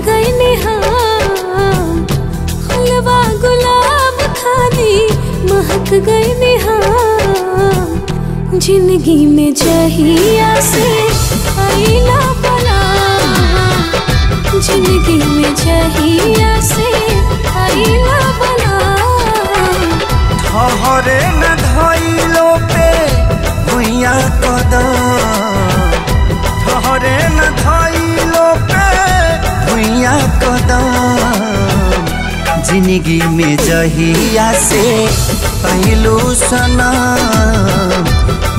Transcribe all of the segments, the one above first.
गई निहाम, हलवा गुलाब खानी महक गई निहाम। जिंदगी में जहिया से आईला बला, जिंदगी में जहिया से आईला बला। ठहरे न धइलो पे भुइया कदम, ठहरे न धइलो पे भुइया कदम। जिंदगी में जहिया से पहलू सनम,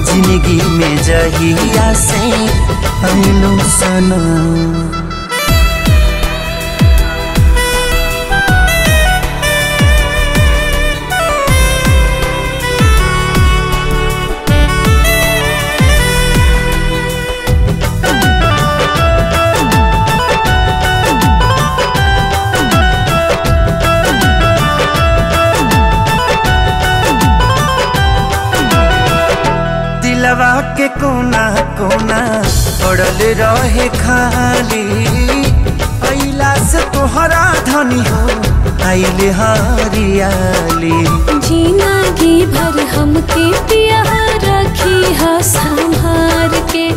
जिंदगी में जहिया से पहलू सनम। दिलवा के कोना कोना पड़ल रहे खाली, अइला से तोहरा धनी हो आइले हरियाली। जिंदगी भर हमके पिया रखी हा संभार के,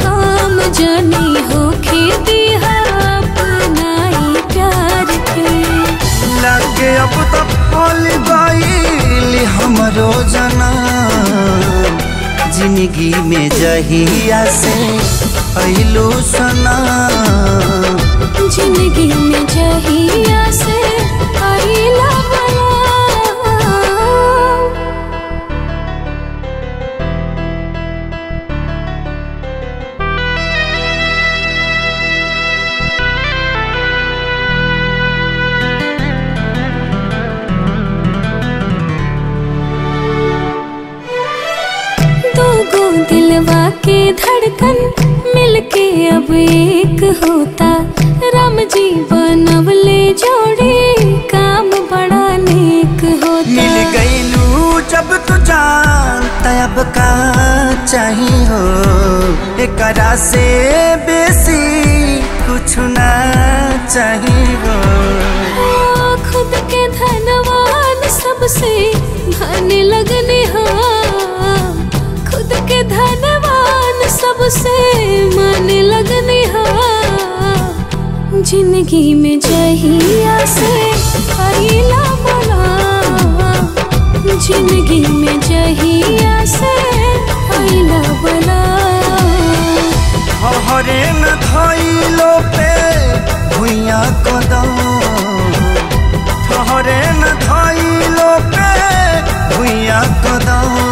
काम जानी हो खेती हा अपनाई प्यार के। लगे अब तो फल गइल हमरो जना, जिंदगी में जहिया से पहलू सनम, जिंदगी में जहिया से आईला बला। दिलवा के धड़कन मिलके अब एक होता, राम जी बनवले जोड़ी काम बड़ा नेक होता। मिल गईलू जब तू जानता अब का चाहिए हो, एकरा से बेसी कुछ ना चाहिए हो। खुद के धनवान सबसे भाने लगने हो, खुद के धनवान सबसे माने लगने हा। जिंदगी में जहिया से आईला बला, जिंदगी में जहिया से आईला बला। ठहरे न धइलो पे भुइया कदम, ठहरे न धइलो पे भुइया कदम।